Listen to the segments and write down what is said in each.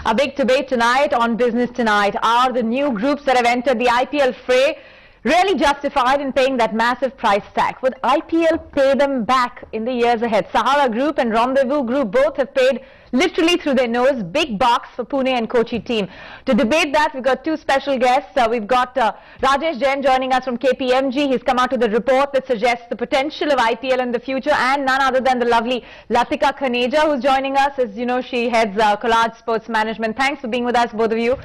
A big debate tonight on Business Tonight. Are the new groups that have entered the IPL fray really justified in paying that massive price tag? Would IPL pay them back in the years ahead? Sahara Group and Rendezvous Group both have paid literally through their nose big bucks for Pune and Kochi team. To debate that, we've got two special guests. We've got Rajesh Jain joining us from KPMG. He's come out with a report that suggests the potential of IPL in the future, and none other than the lovely Latika Khaneja, who's joining us. As you know, she heads Collage Sports Management. Thanks for being with us, both of you.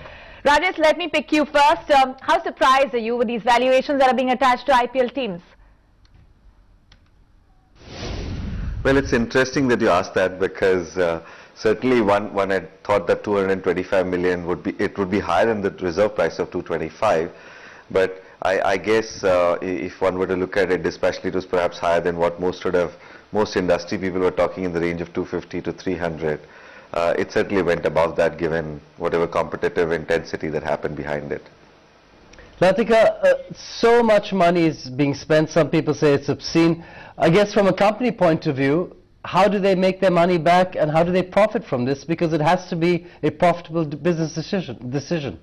Rajesh, let me pick you first. How surprised are you with these valuations that are being attached to IPL teams? Well, it's interesting that you asked that, because certainly one had thought that 225 million would be higher than the reserve price of 225, but I guess if one were to look at it dispassionately, it was perhaps higher than what most industry people were talking, in the range of 250 to 300. It certainly went above that, given whatever competitive intensity that happened behind it. Latika, so much money is being spent. Some people say it's obscene. I guess from a company point of view, how do they make their money back, and how do they profit from this? Because it has to be a profitable business decision.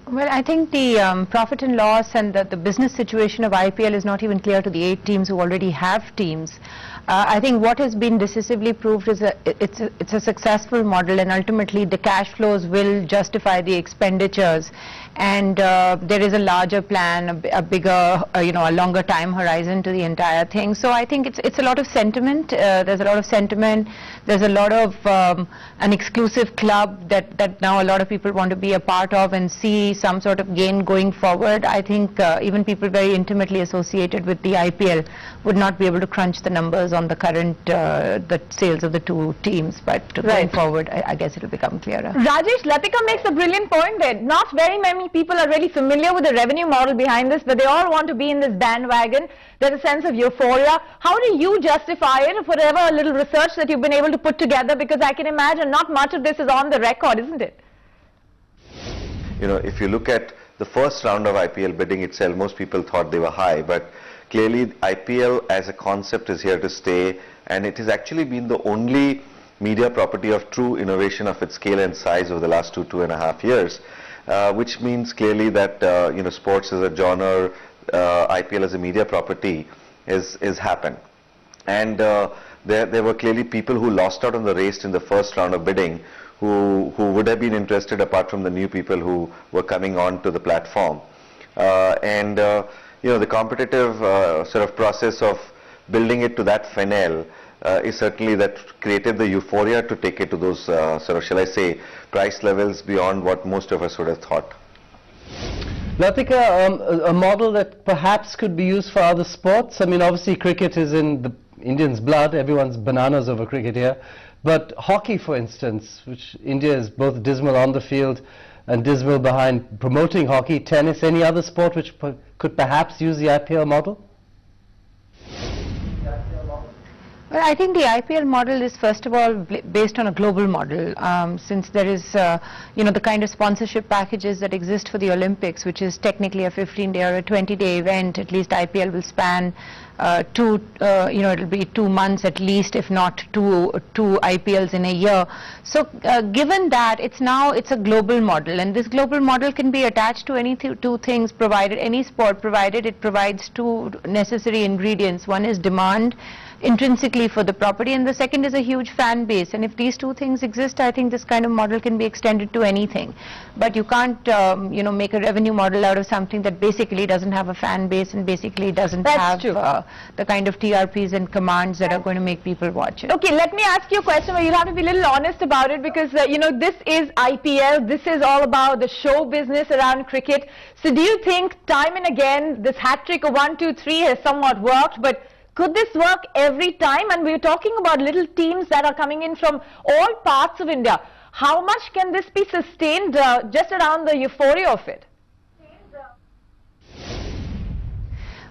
Well, I think the profit and loss and the business situation of IPL is not even clear to the 8 teams who already have teams. I think what has been decisively proved is it's a successful model, and ultimately the cash flows will justify the expenditures, and there is a larger plan, a bigger, a longer time horizon to the entire thing. So I think it's a lot of sentiment. There's a lot of sentiment. There's a lot of an exclusive club that now a lot of people want to be a part of and see some sort of gain going forward. I think even people very intimately associated with the IPL would not be able to crunch the numbers on the current the sales of the 2 teams, but going forward, I guess it will become clearer. Rajesh, Latika makes a brilliant point there. Not very many people are really familiar with the revenue model behind this, but they all want to be in this bandwagon. There's a sense of euphoria. How do you justify it, whatever little research that you've been able to put together? Because I can imagine not much of this is on the record, isn't it? You know, if you look at the first round of IPL bidding itself, most people thought they were high, but clearly IPL as a concept is here to stay, and it has actually been the only media property of true innovation of its scale and size over the last 2.5 years, which means clearly that sports as a genre, IPL as a media property is happened. And there were clearly people who lost out on the race in the first round of bidding, who would have been interested, apart from the new people who were coming on to the platform. The competitive sort of process of building it to that finale is certainly that created the euphoria to take it to those shall I say, price levels beyond what most of us would have thought. Latika, a model that perhaps could be used for other sports. I mean, obviously cricket is in the Indians' blood. Everyone's bananas over cricket here. But hockey, for instance, which India is both dismal on the field and dismal behind promoting hockey, tennis, any other sport which could perhaps use the IPL model? Well, I think the IPL model is first of all based on a global model, since there is, the kind of sponsorship packages that exist for the Olympics, which is technically a 15-day or a 20-day event. At least IPL will span it'll be 2 months at least, if not two IPLs in a year. So given that, it's a global model, and this global model can be attached to any 2 things, provided any sport, provided it provides 2 necessary ingredients. One is demand intrinsically for the property, and the second is a huge fan base. And if these 2 things exist, I think this kind of model can be extended to anything. But you can't make a revenue model out of something that basically doesn't have a fan base and basically doesn't have the kind of TRPs and commands that are going to make people watch it. Okay, let me ask you a question where you'll have to be a little honest about it, because this is IPL, this is all about the show business around cricket. So do you think time and again this hat trick of 1, 2, 3 has somewhat worked, but could this work every time? And we're talking about little teams that are coming in from all parts of India. How much can this be sustained just around the euphoria of it?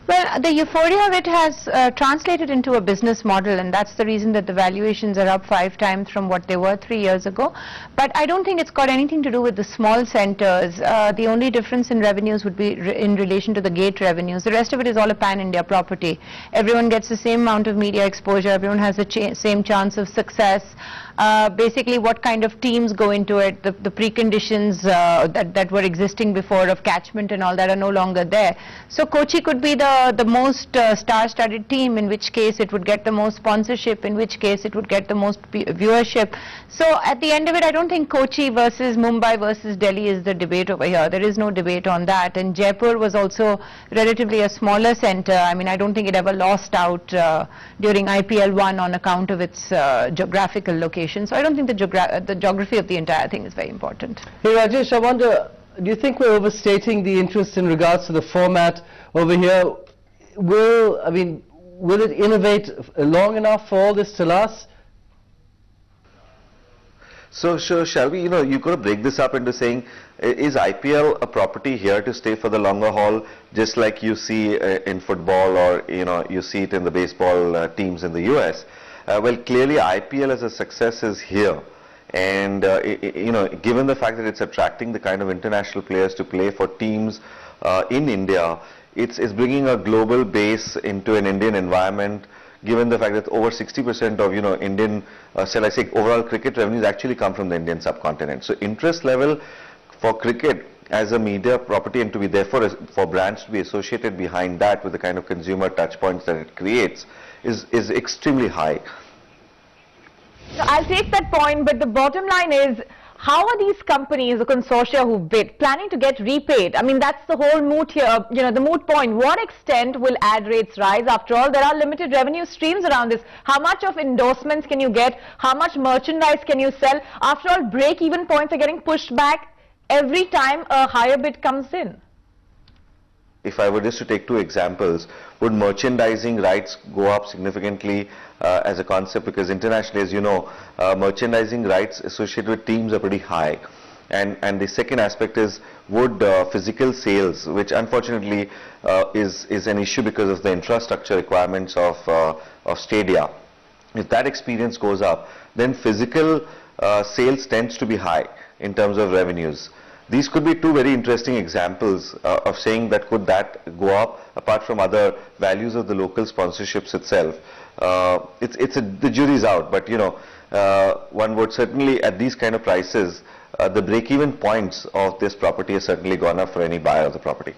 Well, the euphoria of it has translated into a business model, and that's the reason that the valuations are up 5 times from what they were 3 years ago. But I don't think it's got anything to do with the small centers. The only difference in revenues would be in relation to the gate revenues. The rest of it is all a pan-India property. Everyone gets the same amount of media exposure. Everyone has the same chance of success. basically what kind of teams go into it, the preconditions that were existing before of catchment and all that are no longer there. So Kochi could be the most star-studded team, in which case it would get the most sponsorship, in which case it would get the most viewership. So at the end of it, I don't think Kochi versus Mumbai versus Delhi is the debate over here. There is no debate on that. And Jaipur was also relatively a smaller center. I mean, I don't think it ever lost out during IPL 1 on account of its geographical location. So I don't think the geography of the entire thing is very important. Hey Rajesh, I wonder, do you think we're overstating the interest in regards to the format over here? Will it innovate long enough for all this to last? So shall we, you've got to break this up into saying, is IPL a property here to stay for the longer haul, just like you see in football, or you see it in the baseball teams in the US? Well, clearly IPL as a success is here. And, given the fact that it's attracting the kind of international players to play for teams in India, it's bringing a global base into an Indian environment, given the fact that over 60% of, Indian, shall I say, overall cricket revenues actually come from the Indian subcontinent. So interest level for cricket as a media property, and to be therefore for brands to be associated behind that with the kind of consumer touch points that it creates is extremely high. So I'll take that point, but the bottom line is, how are these companies, the consortia who bid, planning to get repaid? I mean, that's the whole moot here, the moot point. What extent will ad rates rise? After all, there are limited revenue streams around this. How much of endorsements can you get? How much merchandise can you sell? After all, break-even points are getting pushed back every time a higher bid comes in. If I were just to take two examples, would merchandising rights go up significantly as a concept? Because internationally, as you know, merchandising rights associated with teams are pretty high. And the second aspect is, would physical sales, which unfortunately is an issue because of the infrastructure requirements of stadia, if that experience goes up, then physical sales tends to be high in terms of revenues. These could be two very interesting examples of saying that could that go up, apart from other values of the local sponsorships itself. The jury's out, but one would certainly, at these kind of prices, the break-even points of this property has certainly gone up for any buyer of the property.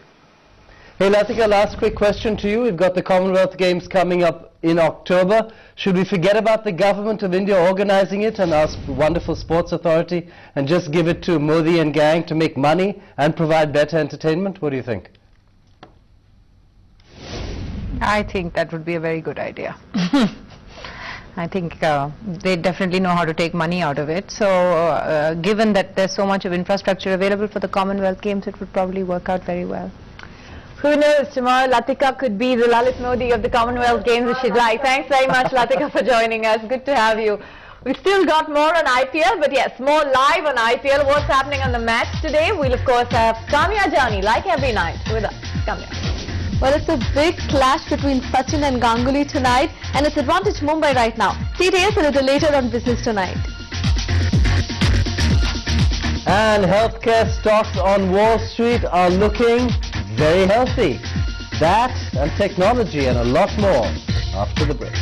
Hey Latika, last quick question to you. We've got the Commonwealth Games coming up in October. Should we forget about the government of India organizing it and our wonderful sports authority and just give it to Modi and gang to make money and provide better entertainment? What do you think? I think that would be a very good idea. I think they definitely know how to take money out of it. So given that there's so much of infrastructure available for the Commonwealth Games, it would probably work out very well. Who knows, tomorrow Latika could be the Lalit Modi of the Commonwealth Games if she'd like. Thanks very much, Latika, for joining us. Good to have you. We've still got more on IPL, but yes, more live on IPL. What's happening on the match today? We'll of course have Kamya Jani, like every night, with us. Kamya. Well, it's a big clash between Sachin and Ganguly tonight, and it's advantage Mumbai right now. Details a little later on Business Tonight. And healthcare stocks on Wall Street are looking very healthy. That and technology and a lot more after the break.